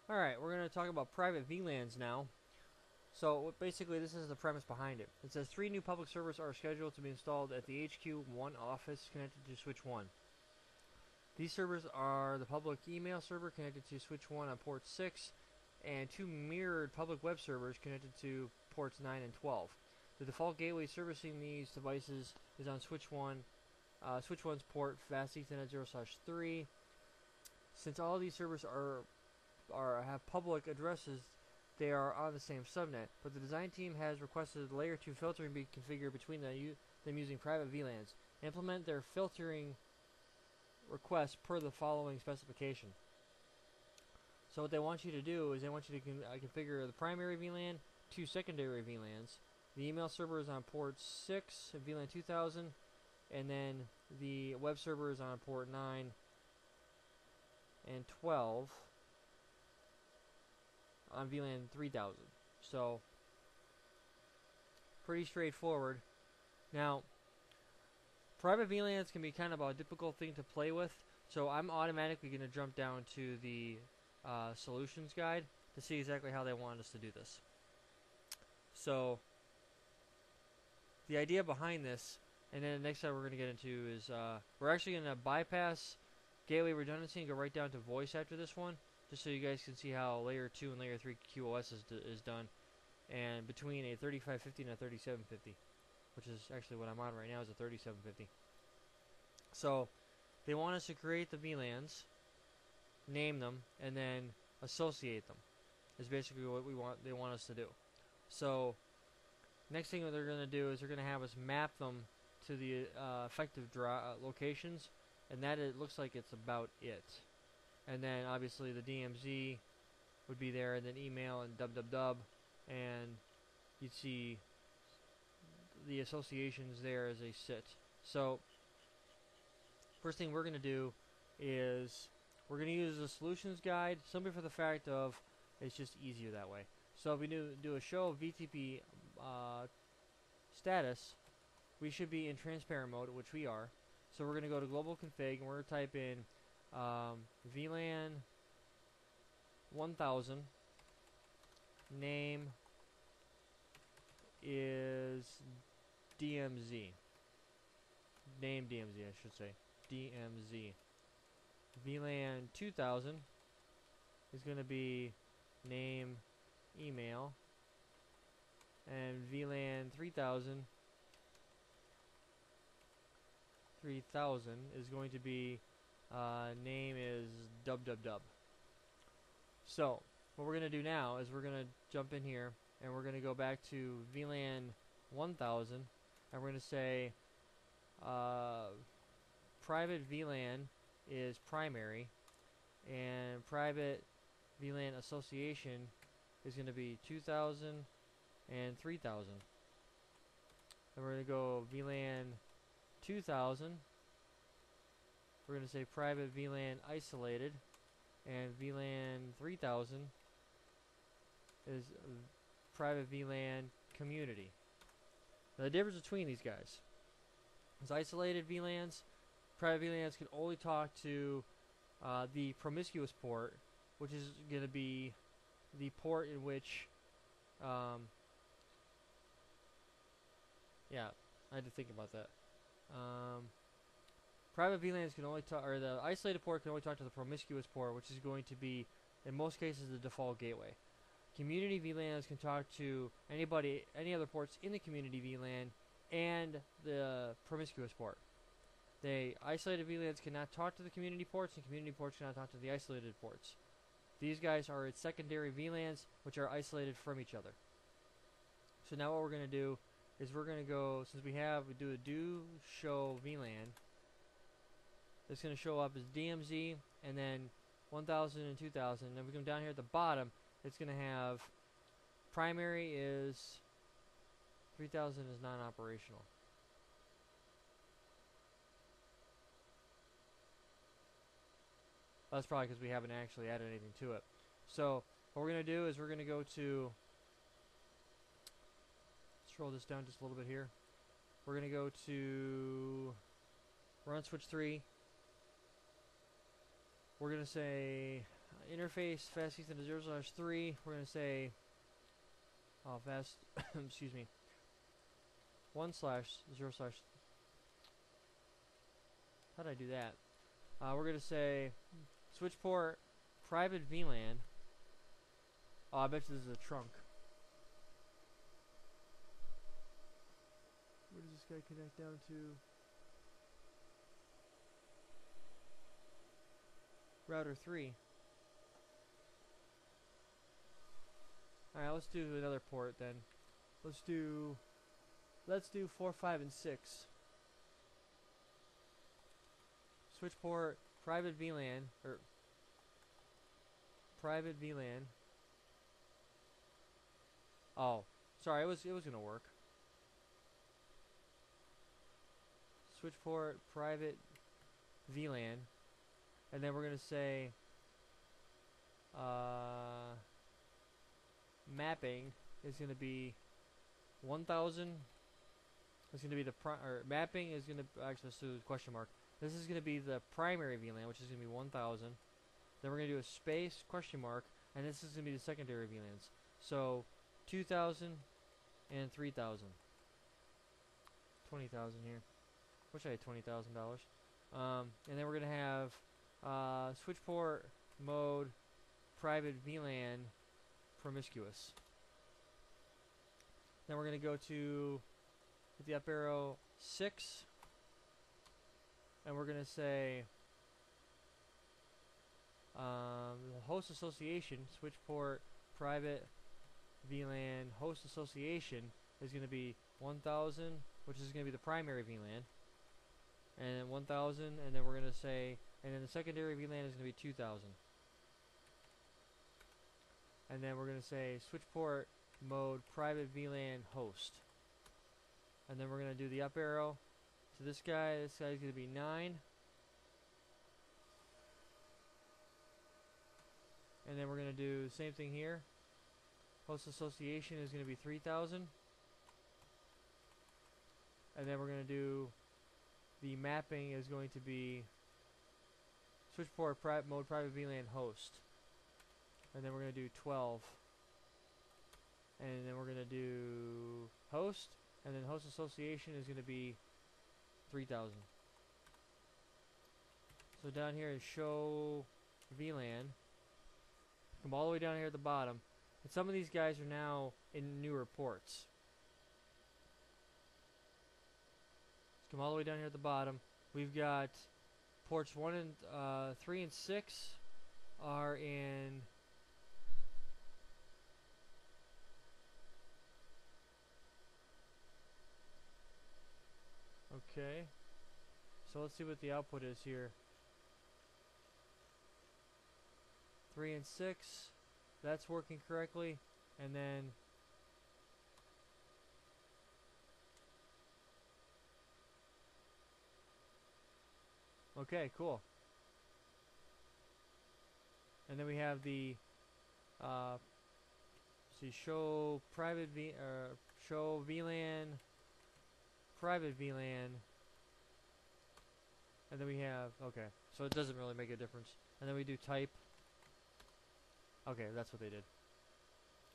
Alright, we're going to talk about private VLANs now. So basically this is the premise behind it. It says 3 new public servers are scheduled to be installed at the HQ1 office connected to switch 1. These servers are the public email server connected to switch 1 on port 6 and 2 mirrored public web servers connected to ports 9 and 12. The default gateway servicing these devices is on switch 1, switch 1's port fast Ethernet 0/3. Since all these servers have public addresses, they are on the same subnet, but the design team has requested layer 2 filtering be configured between them using private VLANs. Implement their filtering request per the following specification. So what they want you to do is they want you to configure the primary VLAN, 2 secondary VLANs. The email server is on port 6, VLAN 2000, and then the web server is on port 9 and 12 on VLAN 3000. So, pretty straightforward. Now, private VLANs can be kind of a difficult thing to play with, so I'm automatically going to jump down to the solutions guide to see exactly how they want us to do this. So, the idea behind this, and then the next time we're going to get into is we're actually going to bypass gateway redundancy and go right down to voice after this one, just so you guys can see how layer 2 and layer 3 QoS is done, and between a 3550 and a 3750, which is actually what I'm on right now is a 3750. So they want us to create the VLANs, name them, and then associate them is basically what they want us to do. So next thing that they're going to do is they're going to have us map them to the effective locations, and that it looks like it's about it. And then obviously the DMZ would be there, and then email and www, and you'd see the associations there as they sit. So first thing we're going to do is we're going to use the solutions guide simply for the fact of it's just easier that way. So if we do a show VTP status, we should be in transparent mode, which we are. So we're going to go to global config and we're going to type in VLAN 1000, name is DMZ. Name DMZ, I should say. DMZ. VLAN 2000 is going to be name email. And VLAN 3000 is going to be name is www. So what we're going to do now is we're going to jump in here and we're going to go back to VLAN 1000 and we're going to say private VLAN is primary and private VLAN association is going to be 2000 and 3000. And we're going to go VLAN 2000. We're going to say private VLAN isolated, and VLAN 3000 is private VLAN community. Now the difference between these guys is isolated VLANs, private VLANs can only talk to the promiscuous port, which is going to be the port in which yeah, I had to think about that. Private VLANs can only talk, or the isolated port can only talk to the promiscuous port, which is going to be, in most cases, the default gateway. Community VLANs can talk to any other ports in the community VLAN and the promiscuous port. The isolated VLANs cannot talk to the community ports, and community ports cannot talk to the isolated ports. These guys are its secondary VLANs, which are isolated from each other. So now what we're going to do is we're going to go, since we do a do show VLAN, it's going to show up as DMZ and then 1000 and 2000. And then we come down here at the bottom, it's going to have primary is 3000 is non-operational. That's probably because we haven't actually added anything to it. So what we're going to do is we're going to go to, scroll this down just a little bit here. We're going to go to, we're on switch 3. We're going to say interface fast Ethernet 0/3. We're going to say fast excuse me 1/0/ how did I do that? We're going to say switch port private VLAN. Oh, I bet you this is a trunk. Where does this guy connect down to? Router 3. Alright, let's do another port then. Let's do 4, 5, and 6. Switch port private VLAN or private VLAN. Oh, sorry, it was gonna work. Switch port private VLAN, and then we're gonna say mapping is gonna be 1000. It's gonna be the mapping is gonna actually let's do a question mark. This is gonna be the primary VLAN, which is gonna be 1000. Then we're gonna do a space question mark, and this is gonna be the secondary VLANs. So 2000 and 3000. 20,000 here. Wish I had $20,000. And then we're gonna have switch port mode private VLAN promiscuous. Then we're gonna go to with the up arrow 6, and we're gonna say the host association switch port private VLAN host association is going to be 1000, which is going to be the primary VLAN, and then 1000, and then we're going to say, and then the secondary VLAN is going to be 2000, and then we're going to say switch port mode private VLAN host, and then we're going to do the up arrow to this guy. This guy is going to be 9. And then we're going to do the same thing here. Host association is going to be 3000. And then we're going to do the mapping is going to be switch port mode private VLAN host. And then we're going to do 12. And then we're going to do host. And then host association is going to be 3000. So down here is show VLAN. Come all the way down here at the bottom, and some of these guys are now in newer ports. Let's come all the way down here at the bottom. We've got ports 3 and 6 are in okay. So let's see what the output is here. 3 and 6, that's working correctly, and then okay, cool. And then we have the see show private show VLAN private VLAN, and then we have okay, so it doesn't really make a difference. And then we do type. Okay, that's what they did.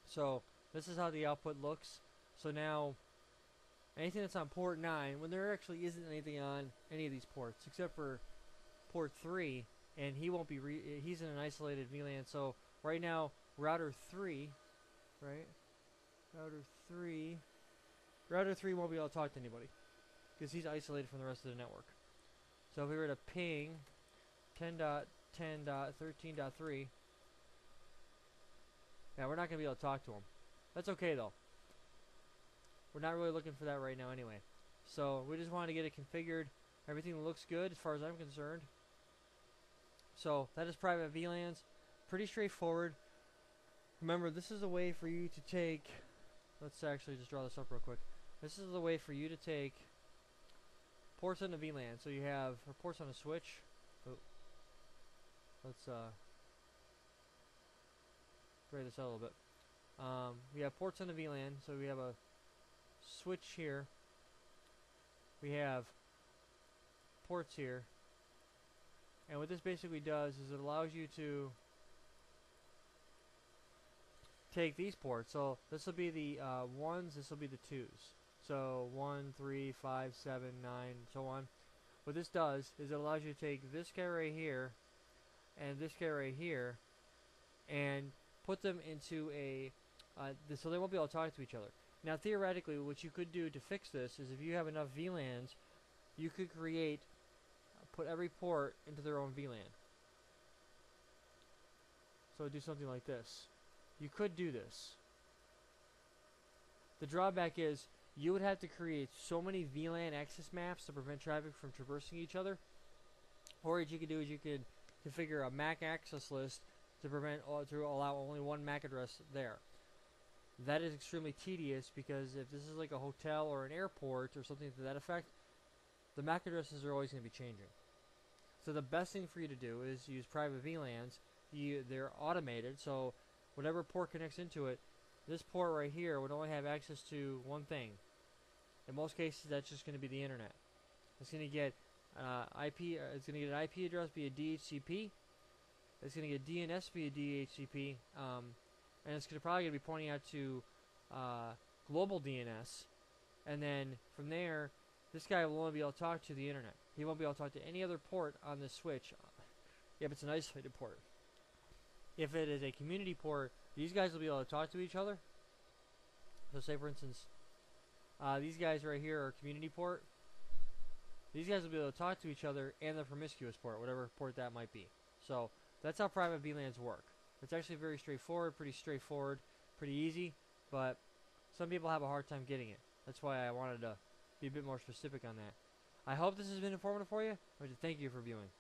So this is how the output looks. So now anything that's on port 9, when there actually isn't anything on any of these ports except for port 3, and he won't be he's in an isolated VLAN. So right now router 3, right? Router 3 won't be able to talk to anybody because he's isolated from the rest of the network. So if we were to ping 10.10.13.3, yeah, we're not going to be able to talk to him. That's okay, though. We're not really looking for that right now anyway. So we just wanted to get it configured. Everything looks good as far as I'm concerned. So that is private VLANs. Pretty straightforward. Remember, this is a way for you to take... Let's actually just draw this up real quick. This is the way for you to take ports on a VLAN. So you have ports on a switch. Oh. Let's... Write this out a little bit. We have ports on the VLAN, so we have a switch here. We have ports here. And what this basically does is it allows you to take these ports. So this will be the ones, this will be the twos. So 1, 3, 5, 7, 9, so on. What this does is it allows you to take this guy right here and this guy right here and put them into a so they won't be able to talk to each other. Now theoretically, what you could do to fix this is if you have enough VLANs, you could put every port into their own VLAN. So do something like this. You could do this. The drawback is you would have to create so many VLAN access maps to prevent traffic from traversing each other. Or what you could do is you could configure a MAC access list to allow only one MAC address there. That is extremely tedious because if this is like a hotel or an airport or something to that effect, the MAC addresses are always going to be changing. So the best thing for you to do is use private VLANs. They're automated, so whatever port connects into it, this port right here would only have access to one thing. In most cases, that's just going to be the internet. It's going to get it's going to get an IP address via DHCP. It's going to get DNS via DHCP, and it's probably going to be pointing out to global DNS. And then from there, this guy will only be able to talk to the internet. He won't be able to talk to any other port on this switch if it's an isolated port. If it is a community port, these guys will be able to talk to each other. So say for instance, these guys right here are community port. These guys will be able to talk to each other and the promiscuous port, whatever port that might be. So that's how private VLANs work. It's actually very straightforward, pretty easy, but some people have a hard time getting it. That's why I wanted to be a bit more specific on that. I hope this has been informative for you. I would thank you for viewing.